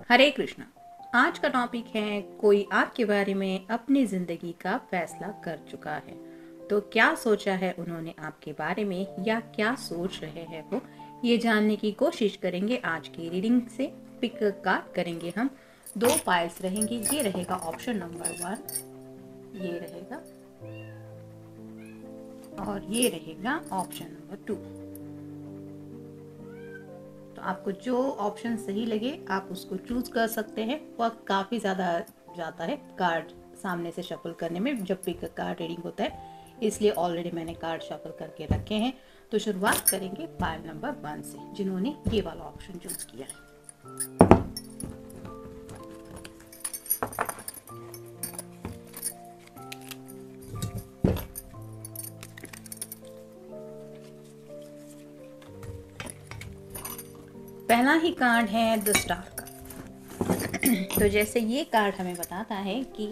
हरे कृष्णा। आज का टॉपिक है कोई आपके बारे में अपनी जिंदगी का फैसला कर चुका है तो क्या सोचा है उन्होंने आपके बारे में या क्या सोच रहे हैं वो, ये जानने की कोशिश करेंगे आज की रीडिंग से। पिक कार्ड करेंगे हम। 2 पाइल्स रहेंगी। ये रहेगा ऑप्शन नंबर 1, ये रहेगा, और ये रहेगा ऑप्शन नंबर 2। तो आपको जो ऑप्शन सही लगे आप उसको चूज कर सकते हैं। वक्त काफ़ी ज़्यादा जाता है कार्ड सामने से शफल करने में जब भी कार्ड रीडिंग होता है, इसलिए ऑलरेडी मैंने कार्ड शफल करके रखे हैं। तो शुरुआत करेंगे पाइल नंबर 1 से, जिन्होंने ये वाला ऑप्शन चूज किया है। पहला ही कार्ड है द स्टार का। तो जैसे ये कार्ड हमें बताता है कि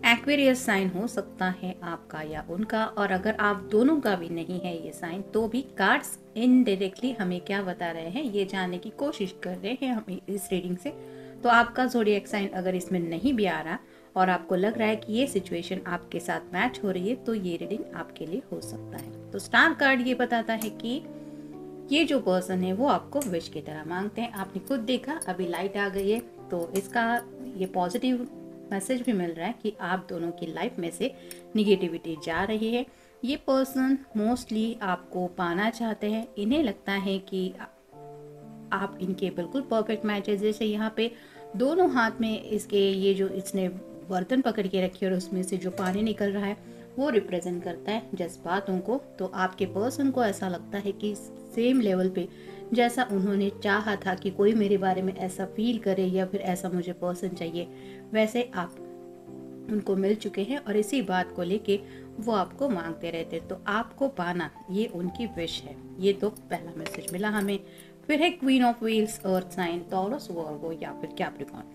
एक्वेरियस साइन हो सकता है आपका या उनका, और अगर आप दोनों का भी नहीं है ये साइन तो भी कार्ड्स इनडायरेक्टली हमें क्या बता रहे हैं ये जानने की कोशिश कर रहे हैं हमें इस रीडिंग से। तो आपका ज़ोडिएक साइन अगर इसमें नहीं भी आ रहा और आपको लग रहा है कि ये सिचुएशन आपके साथ मैच हो रही है तो ये रीडिंग आपके लिए हो सकता है। तो स्टार कार्ड ये बताता है कि ये जो पर्सन है वो आपको विश की तरह मांगते हैं। आपने खुद देखा अभी लाइट आ गई है, तो इसका ये पॉजिटिव मैसेज भी मिल रहा है कि आप दोनों की लाइफ में से निगेटिविटी जा रही है। ये पर्सन मोस्टली आपको पाना चाहते हैं। इन्हें लगता है कि आप इनके बिल्कुल परफेक्ट मैच है। जैसे यहाँ पे दोनों हाथ में इसके ये जो इसने बर्तन पकड़ के रखी है और उसमें से जो पानी निकल रहा है वो रिप्रेजेंट करता है जज्बातों को। तो आपके पर्सन को ऐसा लगता है कि सेम लेवल पे जैसा उन्होंने चाहा था कि कोई मेरे बारे में ऐसा फील करे या फिर ऐसा मुझे पर्सन चाहिए, वैसे आप उनको मिल चुके हैं और इसी बात को लेके वो आपको मांगते रहते। तो आपको पाना ये उनकी विश है। ये तो पहला मैसेज मिला हमें। फिर है queen of wheels, earth sign, Taurus, Virgo या फिर कैप्रिकॉर्न।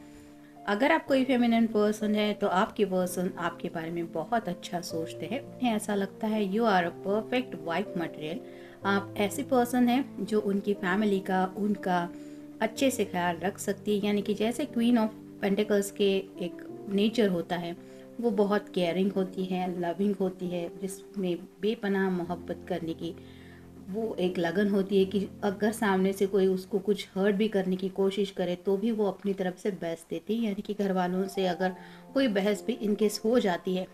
अगर आप कोई फेमिनिन पर्सन है तो आपके पर्सन आपके बारे में बहुत अच्छा सोचते हैं। उन्हें ऐसा लगता है you are a perfect wife material. आप ऐसी पर्सन हैं जो उनकी फैमिली का, उनका अच्छे से ख्याल रख सकती है। यानी कि जैसे क्वीन ऑफ पेंटिकल्स के एक नेचर होता है, वो बहुत केयरिंग होती है, लविंग होती है, जिसमें बेपनाह मोहब्बत करने की वो एक लगन होती है कि अगर सामने से कोई उसको कुछ हर्ट भी करने की कोशिश करे तो भी वो अपनी तरफ से बेस्ट देती है। यानी कि घर वालों से अगर कोई बहस भी इनकेस हो जाती है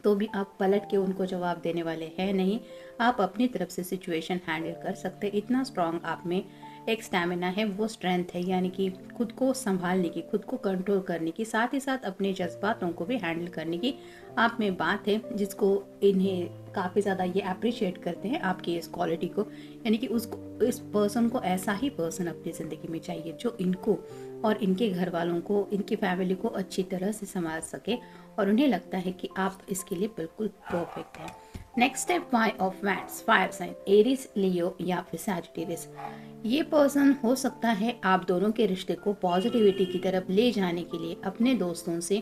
तो भी आप पलट के उनको जवाब देने वाले हैं नहीं। आप अपनी तरफ से सिचुएशन हैंडल कर सकते हैं। इतना स्ट्रांग आप में एक स्टैमिना है, वो स्ट्रेंथ है। यानी कि खुद को संभालने की, खुद को कंट्रोल करने की, साथ ही साथ अपने जज्बातों को भी हैंडल करने की आप में बात है, जिसको इन्हें काफ़ी ज़्यादा ये अप्रिशिएट करते हैं आपकी इस क्वालिटी को। यानी कि उसको, इस पर्सन को ऐसा ही पर्सन अपनी ज़िंदगी में चाहिए जो इनको और इनके घर वालों को, इनकी फैमिली को अच्छी तरह से संभाल सके, और उन्हें लगता है कि आप इसके लिए बिल्कुल परफेक्ट हैं। नेक्स्ट है five of wands, fire sign, Aries, Leo या फिर सैजिटेरियस। ये पर्सन हो सकता है आप दोनों के रिश्ते को पॉजिटिविटी की तरफ ले जाने के लिए अपने दोस्तों से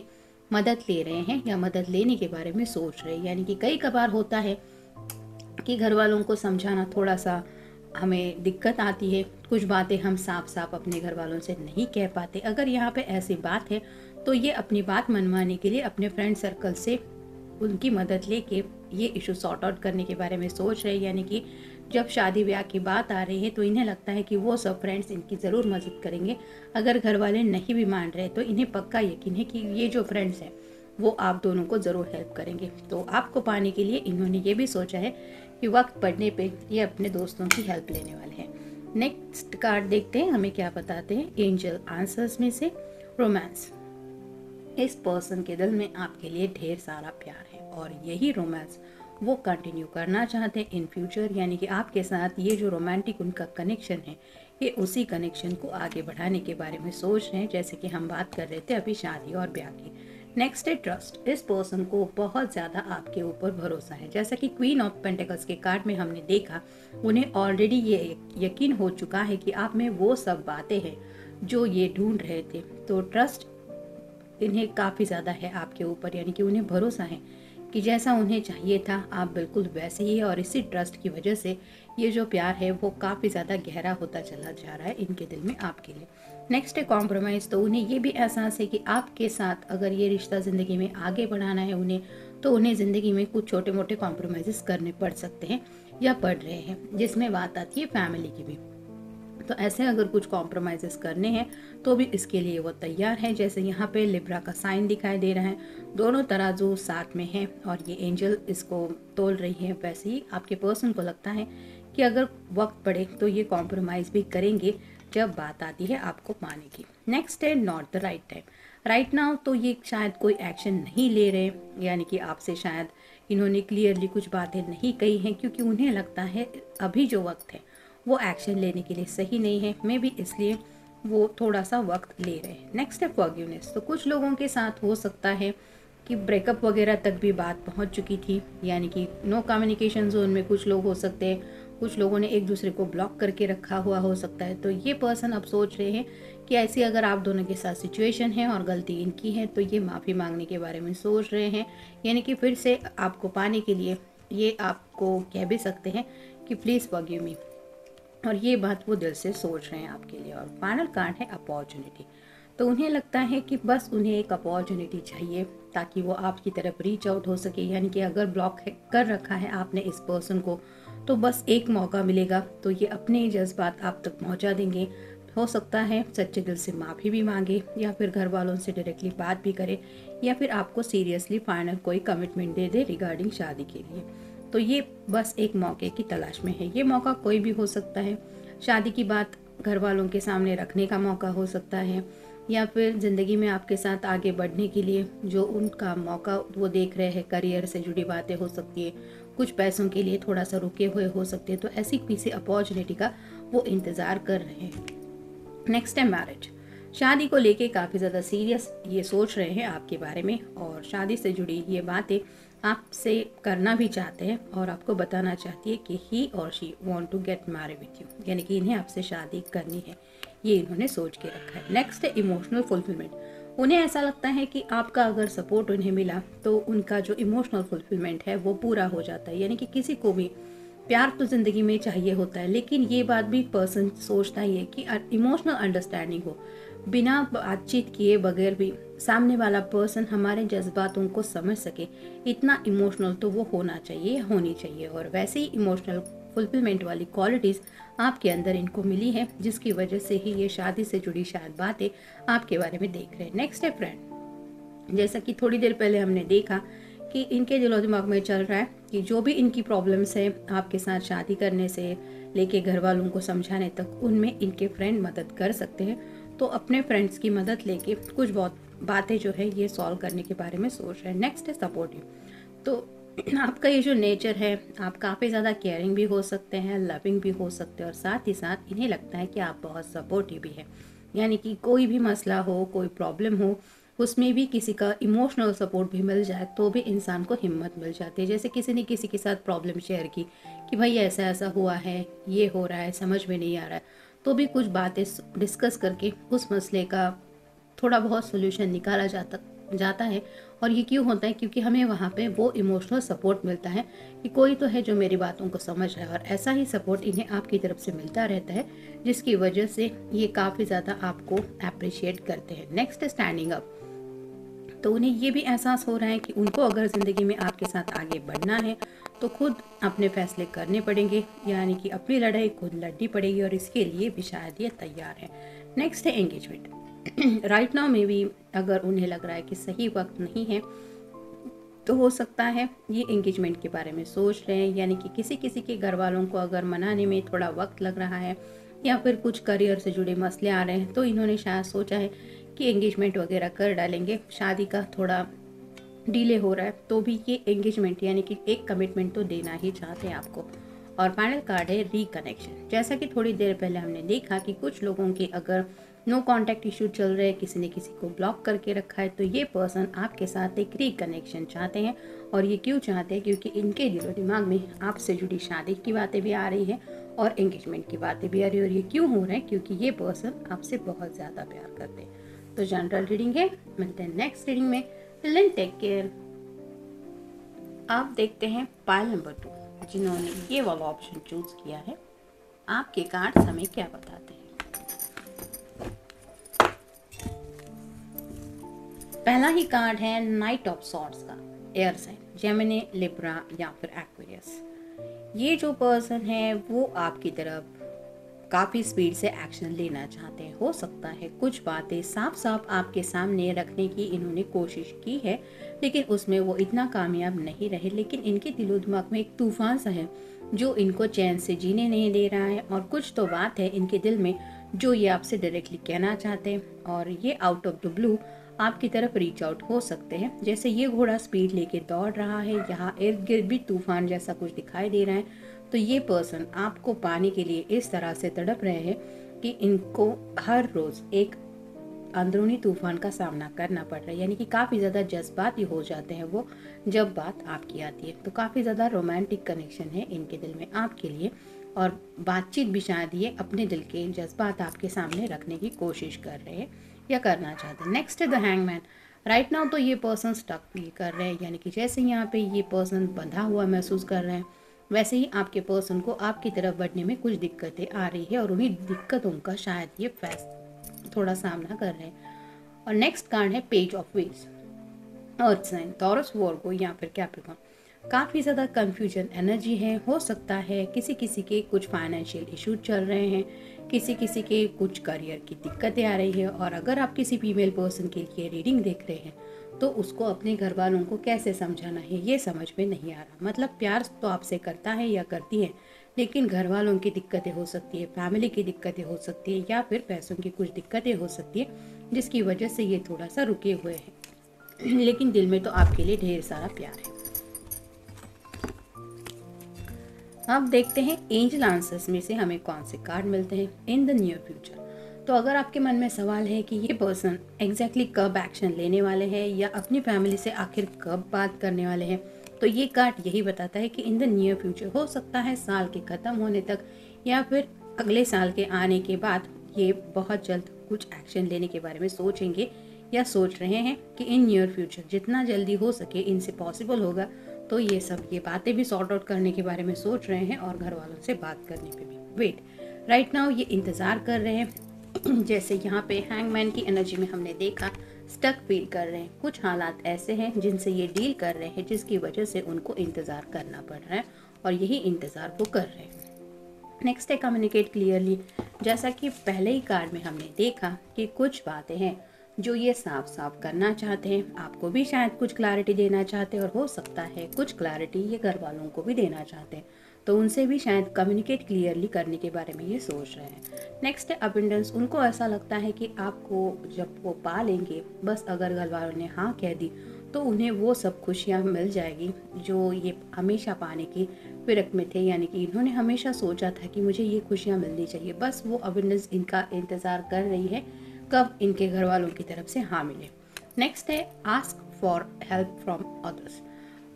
मदद ले रहे हैं या मदद लेने के बारे में सोच रहे हैं। यानी कि कई कबार होता है कि घर वालों को समझाना थोड़ा सा हमें दिक्कत आती है, कुछ बातें हम साफ साफ अपने घर वालों से नहीं कह पाते। अगर यहाँ पे ऐसी बात है तो ये अपनी बात मनवाने के लिए अपने फ्रेंड सर्कल से उनकी मदद लेके ये इशू सॉर्ट आउट करने के बारे में सोच रहे हैं। यानी कि जब शादी ब्याह की बात आ रही है तो इन्हें लगता है कि वो सब फ्रेंड्स इनकी ज़रूर मदद करेंगे। अगर घर वाले नहीं भी मान रहे तो इन्हें पक्का यकीन है कि ये जो फ्रेंड्स हैं वो आप दोनों को ज़रूर हेल्प करेंगे। तो आपको पाने के लिए इन्होंने ये भी सोचा है कि वक्त पड़ने पे ये अपने दोस्तों की हेल्प लेने वाले हैं। नेक्स्ट कार्ड देखते हैं हमें क्या बताते हैं एंजल आंसर्स में से। रोमांस। इस पर्सन के दिल में आपके लिए ढेर सारा प्यार है और यही रोमांस वो कंटिन्यू करना चाहते हैं इन फ्यूचर। यानी कि आपके साथ ये जो रोमांटिक उनका कनेक्शन है, ये उसी कनेक्शन को आगे बढ़ाने के बारे में सोच रहे हैं, जैसे कि हम बात कर रहे थे अभी शादी और ब्याह की। नेक्स्ट है ट्रस्ट। इस पर्सन को बहुत ज़्यादा आपके ऊपर भरोसा है। जैसा कि क्वीन ऑफ पेंटिकल्स के कार्ड में हमने देखा, उन्हें ऑलरेडी ये यकीन हो चुका है कि आप में वो सब बातें हैं जो ये ढूंढ रहे थे। तो ट्रस्ट इन्हें काफ़ी ज़्यादा है आपके ऊपर। यानी कि उन्हें भरोसा है कि जैसा उन्हें चाहिए था आप बिल्कुल वैसे ही है, और इसी ट्रस्ट की वजह से ये जो प्यार है वो काफ़ी ज़्यादा गहरा होता चला जा रहा है इनके दिल में आपके लिए। नेक्स्ट है कॉम्प्रोमाइज़। तो उन्हें ये भी एहसास है कि आपके साथ अगर ये रिश्ता ज़िंदगी में आगे बढ़ाना है उन्हें, तो उन्हें ज़िंदगी में कुछ छोटे मोटे कॉम्प्रोमाइज़ करने पड़ सकते हैं या पड़ रहे हैं, जिसमें बात आती है फैमिली की भी। तो ऐसे अगर कुछ कॉम्प्रोमाइज़ करने हैं तो भी इसके लिए वो तैयार है। जैसे यहाँ पे लिब्रा का साइन दिखाई दे रहा है, दोनों तराजू साथ में हैं और ये एंजल इसको तोल रही है। वैसे ही आपके पर्सन को लगता है कि अगर वक्त पड़े तो ये कॉम्प्रोमाइज़ भी करेंगे जब बात आती है आपको पाने की। नेक्स्ट है not the right time right now. तो ये शायद कोई एक्शन नहीं ले रहे, यानी कि आपसे शायद इन्होंने क्लियरली कुछ बातें नहीं कही हैं, क्योंकि उन्हें लगता है अभी जो वक्त है वो एक्शन लेने के लिए सही नहीं है, मे भी इसलिए वो थोड़ा सा वक्त ले रहे हैं। नेक्स्ट है फॉरगिवनेस। तो कुछ लोगों के साथ हो सकता है कि ब्रेकअप वगैरह तक भी बात पहुंच चुकी थी, यानी कि नो कम्युनिकेशन जोन में कुछ लोग हो सकते हैं, कुछ लोगों ने एक दूसरे को ब्लॉक करके रखा हुआ हो सकता है। तो ये पर्सन अब सोच रहे हैं कि ऐसी अगर आप दोनों के साथ सिचुएशन है और गलती इनकी है तो ये माफ़ी मांगने के बारे में सोच रहे हैं, यानी कि फिर से आपको पाने के लिए ये आपको कह भी सकते हैं कि प्लीज़ फॉरगिव मी, और ये बात वो दिल से सोच रहे हैं आपके लिए। और फाइनल कार्ड है अपॉर्चुनिटी। तो उन्हें लगता है कि बस उन्हें एक अपॉर्चुनिटी चाहिए ताकि वो आपकी तरफ रीच आउट हो सके, यानी कि अगर ब्लॉक कर रखा है आपने इस पर्सन को तो बस एक मौका मिलेगा तो ये अपने जज्बात आप तक पहुंचा देंगे। हो सकता है सच्चे दिल से माफ़ी भी मांगे, या फिर घर वालों से डायरेक्टली बात भी करे, या फिर आपको सीरियसली फाइनल कोई कमिटमेंट दे दे रिगार्डिंग शादी के लिए। तो ये बस एक मौके की तलाश में है। ये मौका कोई भी हो सकता है, शादी की बात घर वालों के सामने रखने का मौका हो सकता है, या फिर ज़िंदगी में आपके साथ आगे बढ़ने के लिए जो उनका मौका वो देख रहे हैं, करियर से जुड़ी बातें हो सकती है, कुछ पैसों के लिए थोड़ा सा रुके हुए हो सकते हैं। तो ऐसी किसी अपॉर्चुनिटी का वो इंतज़ार कर रहे हैं। नेक्स्ट है मैरिज। शादी को लेके काफ़ी ज़्यादा सीरियस ये सोच रहे हैं आपके बारे में, और शादी से जुड़ी ये बातें आपसे करना भी चाहते हैं, और आपको बताना चाहती है कि ही और she want to get married with you, यानी कि इन्हें आपसे शादी करनी है, ये इन्होंने सोच के रखा है। नेक्स्ट है इमोशनल फुलफिलमेंट। उन्हें ऐसा लगता है कि आपका अगर सपोर्ट उन्हें मिला तो उनका जो इमोशनल फुलफिलमेंट है वो पूरा हो जाता है, यानी कि किसी को भी प्यार तो ज़िंदगी में चाहिए होता है, लेकिन ये बात भी पर्सन सोचता ही है कि इमोशनल अंडरस्टैंडिंग हो, बिना बातचीत किए बगैर भी सामने वाला पर्सन हमारे जज्बातों को समझ सके, इतना इमोशनल तो वो होना चाहिए, होनी चाहिए। और वैसे ही इमोशनल फुलफिलमेंट वाली क्वालिटीज़ आपके अंदर इनको मिली है, जिसकी वजह से ही ये शादी से जुड़ी शायद बातें आपके बारे में देख रहे हैं। नेक्स्ट है फ्रेंड। जैसा कि थोड़ी देर पहले हमने देखा कि इनके दिलो दिमाग में चल रहा है कि जो भी इनकी प्रॉब्लम्स है आपके साथ शादी करने से लेके घर वालों को समझाने तक, उनमें इनके फ्रेंड मदद कर सकते हैं। तो अपने फ्रेंड्स की मदद लेके कुछ बहुत बातें जो है ये सॉल्व करने के बारे में सोच रहे हैं। नेक्स्ट है सपोर्टिव। तो आपका ये जो नेचर है, आप काफ़ी ज़्यादा केयरिंग भी हो सकते हैं, लविंग भी हो सकते हैं, और साथ ही साथ इन्हें लगता है कि आप बहुत सपोर्टिव भी है, यानी कि कोई भी मसला हो, कोई प्रॉब्लम हो, उसमें भी किसी का इमोशनल सपोर्ट भी मिल जाए तो भी इंसान को हिम्मत मिल जाती है। जैसे किसी ने किसी के साथ प्रॉब्लम शेयर की कि भाई ऐसा ऐसा हुआ है, ये हो रहा है, समझ में नहीं आ रहा है, तो भी कुछ बातें डिस्कस करके उस मसले का थोड़ा बहुत सोल्यूशन निकाला जाता है। और ये क्यों होता है? क्योंकि हमें वहाँ पे वो इमोशनल सपोर्ट मिलता है कि कोई तो है जो मेरी बातों को समझ रहा है, और ऐसा ही सपोर्ट इन्हें आपकी तरफ से मिलता रहता है, जिसकी वजह से ये काफ़ी ज़्यादा आपको अप्रिशिएट करते हैं। Next standing up. तो उन्हें ये भी एहसास हो रहा है कि उनको अगर ज़िंदगी में आपके साथ आगे बढ़ना है तो खुद अपने फैसले करने पड़ेंगे, यानी कि अपनी लड़ाई खुद लड़नी पड़ेगी, और इसके लिए भी शायद ये तैयार है। नेक्स्ट है एंगेजमेंट। राइट नाउ में भी अगर उन्हें लग रहा है कि सही वक्त नहीं है तो हो सकता है ये एंगेजमेंट के बारे में सोच रहे हैं, यानी कि किसी किसी के घर वालों को अगर मनाने में थोड़ा वक्त लग रहा है, या फिर कुछ करियर से जुड़े मसले आ रहे हैं, तो इन्होंने शायद सोचा है कि एंगेजमेंट वगैरह कर डालेंगे। शादी का थोड़ा डिले हो रहा है तो भी ये एंगेजमेंट यानी कि एक कमिटमेंट तो देना ही चाहते हैं आपको। और फाइनल कार्ड है रिकनेक्शन। जैसा कि थोड़ी देर पहले हमने देखा कि कुछ लोगों के अगर नो कांटेक्ट इशू चल रहे हैं, किसी ने किसी को ब्लॉक करके रखा है, तो ये पर्सन आपके साथ एक रिकनेक्शन चाहते हैं। और ये क्यों चाहते हैं? क्योंकि इनके दिलो दिमाग में आपसे जुड़ी शादी की बातें भी आ रही है और एंगेजमेंट की बातें भी आ रही है। और ये क्यों हो रहा है? क्योंकि ये पर्सन आपसे बहुत ज़्यादा प्यार करते हैं। तो जनरल रीडिंग है, मिलते हैं नेक्स्ट रीडिंग में। Till then take care. अब देखते हैं पाइल नंबर 2, जिन्होंने ये वाला ऑप्शन चूज किया है। आपके कार्ड्स हमें क्या बताते हैं? पहला ही कार्ड है नाइट ऑफ सॉर्ड्स का, एयर साइन, जेमिनी, लिब्रा या फिर एक्वेरियस। ये जो पर्सन है वो आपकी तरफ काफ़ी स्पीड से एक्शन लेना चाहते हैं। हो सकता है कुछ बातें साफ साफ आपके सामने रखने की इन्होंने कोशिश की है, लेकिन उसमें वो इतना कामयाब नहीं रहे। लेकिन इनके दिलो दिमाग में एक तूफान सा है जो इनको चैन से जीने नहीं दे रहा है, और कुछ तो बात है इनके दिल में जो ये आपसे डायरेक्टली कहना चाहते हैं, और ये आउट ऑफ द ब्लू आपकी तरफ रीच आउट हो सकते हैं। जैसे ये घोड़ा स्पीड लेके दौड़ रहा है, यहाँ इर्द गिर्द भी तूफान जैसा कुछ दिखाई दे रहा है। तो ये पर्सन आपको पाने के लिए इस तरह से तड़प रहे हैं कि इनको हर रोज एक अंदरूनी तूफान का सामना करना पड़ रहा है, यानी कि काफ़ी ज़्यादा जज्बाती हो जाते हैं वो जब बात आपकी आती है। तो काफ़ी ज़्यादा रोमांटिक कनेक्शन है इनके दिल में आपके लिए, और बातचीत भी शायद ये अपने दिल के जज्बात आपके सामने रखने की कोशिश कर रहे हैं या करना चाहते हैं। नेक्स्ट है द हैंगमैन। राइट नाउ तो ये पर्सन स्टक फील कर रहे हैं, यानी कि जैसे यहाँ पे ये पर्सन बंधा हुआ महसूस कर रहे हैं, वैसे ही आपके पर्सन को आपकी तरफ बढ़ने में कुछ दिक्कतें आ रही है, और उन्हीं दिक्कतों का शायद ये थोड़ा सामना कर रहे हैं। और नेक्स्ट कार्ड है page of wheels, earth sign, Taurus, Virgo या फिर कैप्रिकॉर्न। काफ़ी ज़्यादा कंफ्यूजन एनर्जी है। हो सकता है किसी किसी के कुछ फाइनेंशियल इश्यूज चल रहे हैं, किसी किसी के कुछ करियर की दिक्कतें आ रही है, और अगर आप किसी फीमेल पर्सन के लिए रीडिंग देख रहे हैं तो उसको अपने घर वालों को कैसे समझाना है ये समझ में नहीं आ रहा। मतलब प्यार तो आपसे करता है या करती है, लेकिन घर वालों की दिक्कतें हो सकती है, फैमिली की दिक्कतें हो सकती है, या फिर पैसों की कुछ दिक्कतें हो सकती है, जिसकी वजह से ये थोड़ा सा रुके हुए हैं। लेकिन दिल में तो आपके लिए ढेर सारा प्यार है। अब देखते हैं एंजल आंसर्स में से हमें कौन से कार्ड मिलते हैं इन द नियर फ्यूचर। तो अगर आपके मन में सवाल है कि ये पर्सन एग्जैक्टली कब एक्शन लेने वाले हैं या अपनी फैमिली से आखिर कब बात करने वाले हैं, तो ये कार्ड यही बताता है कि इन द नियर फ्यूचर, हो सकता है साल के ख़त्म होने तक या फिर अगले साल के आने के बाद, ये बहुत जल्द कुछ एक्शन लेने के बारे में सोचेंगे या सोच रहे हैं कि इन नियर फ्यूचर जितना जल्दी हो सके इनसे पॉसिबल होगा तो ये सब ये बातें भी सॉर्ट आउट करने के बारे में सोच रहे हैं, और घर वालों से बात करने पे भी। वेट, राइट नाउ ये इंतज़ार कर रहे हैं। जैसे यहाँ पे हैंगमैन की एनर्जी में हमने देखा स्टक फील कर रहे हैं। कुछ हालात ऐसे हैं जिनसे ये डील कर रहे हैं, जिसकी वजह से उनको इंतज़ार करना पड़ रहा है, और यही इंतज़ार वो कर रहे हैं। नेक्स्ट है कम्युनिकेट क्लियरली। जैसा कि पहले ही कार्ड में हमने देखा कि कुछ बातें हैं जो ये साफ साफ करना चाहते हैं, आपको भी शायद कुछ क्लैरिटी देना चाहते हैं, और हो सकता है कुछ क्लैरिटी ये घर वालों को भी देना चाहते हैं, तो उनसे भी शायद कम्युनिकेट क्लियरली करने के बारे में ये सोच रहे हैं। नेक्स्ट है अबंडेंस। उनको ऐसा लगता है कि आपको जब वो पा लेंगे, बस अगर घर वालों ने हाँ कह दी तो उन्हें वो सब खुशियाँ मिल जाएगी जो ये हमेशा पाने की फिरक में थे, यानी कि इन्होंने हमेशा सोचा था कि मुझे ये खुशियाँ मिलनी चाहिए। बस वो अबंडेंस इनका इंतज़ार कर रही है कब इनके घर वालों की तरफ से हाँ मिले। नेक्स्ट है ask for help from others.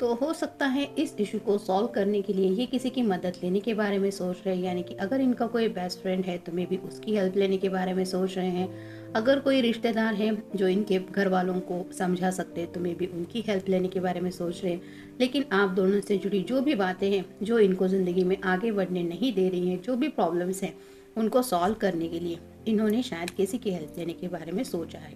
तो हो सकता है इस इशू को सॉल्व करने के लिए ये किसी की मदद लेने के बारे में सोच रहे हैं, यानी कि अगर इनका कोई बेस्ट फ्रेंड है तो मे भी उसकी हेल्प लेने के बारे में सोच रहे हैं। अगर कोई रिश्तेदार है जो इनके घर वालों को समझा सकते हैं तो मे भी उनकी हेल्प लेने के बारे में सोच रहे हैं। लेकिन आप दोनों से जुड़ी जो भी बातें हैं जो इनको ज़िंदगी में आगे बढ़ने नहीं दे रही हैं, जो भी प्रॉब्लम्स हैं उनको सॉल्व करने के लिए इन्होंने शायद किसी की हेल्प लेने के बारे में सोचा है।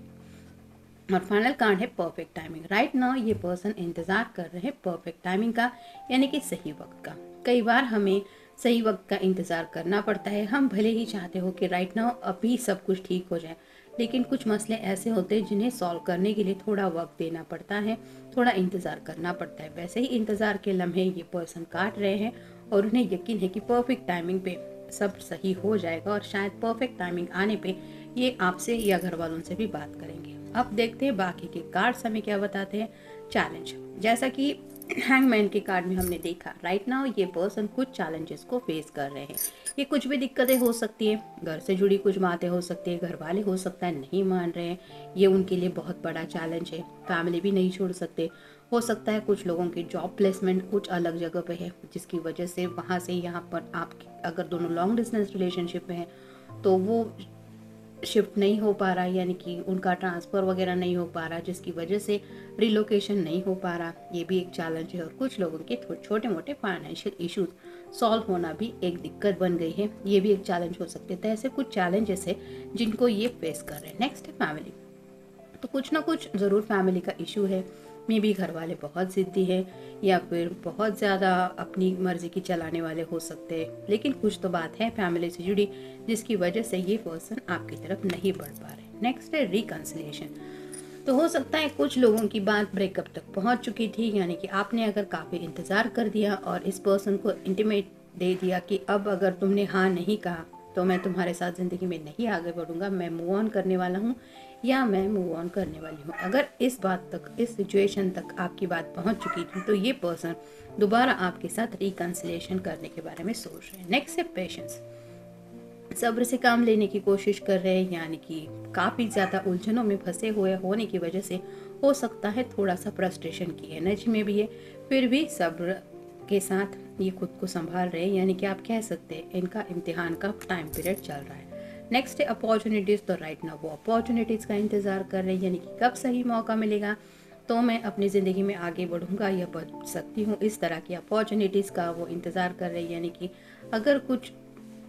और फाइनल कार्ड है परफेक्ट टाइमिंग। राइट नाउ ये पर्सन इंतज़ार कर रहे हैं परफेक्ट टाइमिंग का, यानी कि सही वक्त का। कई बार हमें सही वक्त का इंतज़ार करना पड़ता है। हम भले ही चाहते हो कि राइट नाउ अभी सब कुछ ठीक हो जाए, लेकिन कुछ मसले ऐसे होते हैं जिन्हें सॉल्व करने के लिए थोड़ा वक्त देना पड़ता है, थोड़ा इंतज़ार करना पड़ता है। वैसे ही इंतज़ार के लम्हे ये पर्सन काट रहे हैं, और उन्हें यकीन है कि परफेक्ट टाइमिंग पे सब सही हो जाएगा, और शायद परफेक्ट टाइमिंग आने पे ये आपसे या घर वालों से भी बात करेंगे। अब देखते हैं बाकी के कार्ड्स हमें क्या बताते हैं। चैलेंज, जैसा कि हैंगमैन के कार्ड में हमने देखा, राइट नाउ ये पर्सन कुछ चैलेंजेस को फेस कर रहे हैं। ये कुछ भी दिक्कतें हो सकती है, घर से जुड़ी कुछ बातें हो सकती है, घर वाले हो सकता है नहीं मान रहे हैं, ये उनके लिए बहुत बड़ा चैलेंज है। फैमिली भी नहीं छोड़ सकते। हो सकता है कुछ लोगों की जॉब प्लेसमेंट कुछ अलग जगह पे है, जिसकी वजह से वहाँ से यहाँ पर आप अगर दोनों लॉन्ग डिस्टेंस रिलेशनशिप में हैं तो वो शिफ्ट नहीं हो पा रहा, यानी कि उनका ट्रांसफ़र वगैरह नहीं हो पा रहा, जिसकी वजह से रिलोकेशन नहीं हो पा रहा, ये भी एक चैलेंज है। और कुछ लोगों के छोटे मोटे फाइनेंशियल इश्यूज सॉल्व होना भी एक दिक्कत बन गई है, ये भी एक चैलेंज हो सकते हैं। तो ऐसे कुछ चैलेंजेस है जिनको ये फेस कर रहे हैं। नेक्स्ट है फैमिली। तो कुछ ना कुछ ज़रूर फैमिली का इशू है। मे भी घर वाले बहुत ज़िद्दी है या फिर बहुत ज़्यादा अपनी मर्ज़ी की चलाने वाले हो सकते हैं, लेकिन कुछ तो बात है फैमिली से जुड़ी जिसकी वजह से ये पर्सन आपकी तरफ नहीं बढ़ पा रहे। नेक्स्ट है रिकन्सिलिएशन। तो हो सकता है कुछ लोगों की बात ब्रेकअप तक पहुंच चुकी थी, यानी कि आपने अगर काफ़ी इंतज़ार कर दिया और इस पर्सन को इंटीमेट दे दिया कि अब अगर तुमने हाँ नहीं कहा तो मैं तुम्हारे साथ ज़िंदगी में नहीं आगे बढ़ूंगा, मैं मूव ऑन करने वाला हूँ या मैं मूव ऑन करने वाली हूँ। अगर इस बात तक, इस सिचुएशन तक आपकी बात पहुँच चुकी थी तो ये पर्सन दोबारा आपके साथ रिकन्सिलिएशन करने के बारे में सोच रहे हैं। नेक्स्ट है पेशेंस। सब्र से काम लेने की कोशिश कर रहे हैं, यानी कि काफ़ी ज़्यादा उलझनों में फंसे हुए होने की वजह से हो सकता है थोड़ा सा फ्रस्ट्रेशन की एनर्जी में भी है, फिर भी सब्र के साथ ये खुद को संभाल रहे हैं, यानी कि आप कह सकते हैं इनका इम्तिहान का टाइम पीरियड चल रहा है। नेक्स्ट है अपॉर्चुनिटीज़। तो राइट नाउ वो अपॉर्चुनिटीज़ का इंतज़ार कर रहे हैं, यानी कि कब सही मौका मिलेगा तो मैं अपनी ज़िंदगी में आगे बढ़ूंगा या बढ़ सकती हूँ, इस तरह की अपॉर्चुनिटीज़ का वो इंतज़ार कर रहे हैं। यानी कि अगर कुछ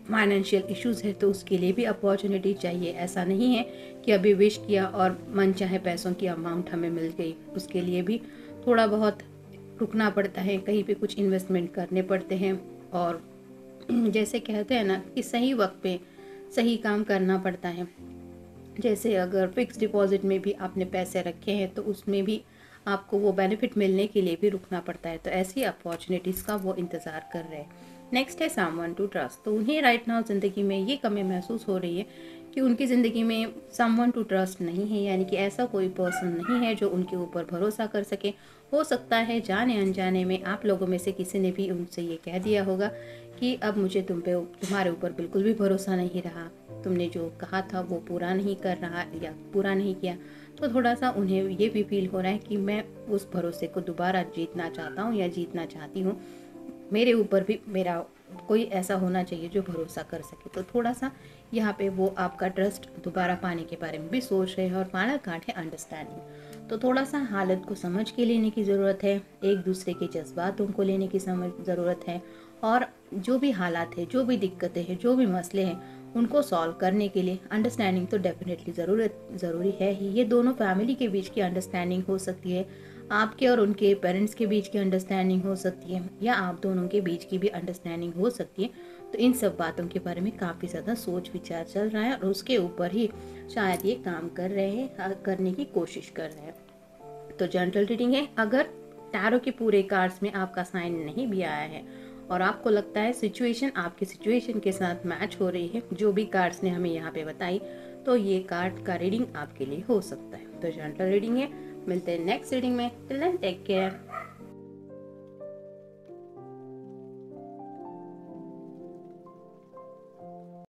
फाइनेंशियल इश्यूज़ है तो उसके लिए भी अपॉर्चुनिटी चाहिए। ऐसा नहीं है कि अभी विश किया और मन चाहे पैसों की अमाउंट हमें मिल गई, उसके लिए भी थोड़ा बहुत रुकना पड़ता है, कहीं पे कुछ इन्वेस्टमेंट करने पड़ते हैं। और जैसे कहते हैं ना कि सही वक्त पे सही काम करना पड़ता है। जैसे अगर फिक्स डिपॉजिट में भी आपने पैसे रखे हैं तो उसमें भी आपको वो बेनिफिट मिलने के लिए भी रुकना पड़ता है। तो ऐसी अपॉर्चुनिटीज़ का वो इंतज़ार कर रहे हैं। नेक्स्ट है समवन टू ट्रस्ट। तो उन्हें राइट नाउ ज़िंदगी में ये कमी महसूस हो रही है कि उनकी ज़िंदगी में समवन टू ट्रस्ट नहीं है, यानी कि ऐसा कोई पर्सन नहीं है जो उनके ऊपर भरोसा कर सके। हो सकता है जाने अनजाने में आप लोगों में से किसी ने भी उनसे ये कह दिया होगा कि अब मुझे तुम्हारे ऊपर बिल्कुल भी भरोसा नहीं रहा, तुमने जो कहा था वो पूरा नहीं कर रहा या पूरा नहीं किया। तो थोड़ा सा उन्हें ये भी फील हो रहा है कि मैं उस भरोसे को दोबारा जीतना चाहता हूँ या जीतना चाहती हूँ, मेरे ऊपर भी मेरा कोई ऐसा होना चाहिए जो भरोसा कर सके। तो थोड़ा सा यहाँ पे वो आपका ट्रस्ट दोबारा पाने के बारे में भी सोच रहे हैं। और फाइनल कार्ड है अंडरस्टैंडिंग। तो थोड़ा सा हालत को समझ के लेने की ज़रूरत है, एक दूसरे के जज्बातों को लेने की ज़रूरत है, और जो भी हालात है, जो भी दिक्कतें हैं, जो भी मसले हैं उनको सॉल्व करने के लिए अंडरस्टैंडिंग तो डेफिनेटली ज़रूरी है ही। ये दोनों फैमिली के बीच की अंडरस्टैंडिंग हो सकती है, आपके और उनके पेरेंट्स के बीच की अंडरस्टैंडिंग हो सकती है, या आप दोनों के बीच की भी अंडरस्टैंडिंग हो सकती है। तो इन सब बातों के बारे में काफ़ी ज़्यादा सोच विचार चल रहा है और उसके ऊपर ही शायद ये काम कर रहे हैं, करने की कोशिश कर रहे हैं। तो जनरल रीडिंग है। अगर टैरो के पूरे कार्ड्स में आपका साइन नहीं भी आया है और आपको लगता है सिचुएशन आपकी सिचुएशन के साथ मैच हो रही है, जो भी कार्ड्स ने हमें यहाँ पे बताई, तो ये कार्ड का रीडिंग आपके लिए हो सकता है। तो जनरल रीडिंग है। मिलते हैं नेक्स्ट रीडिंग में। Till then take care.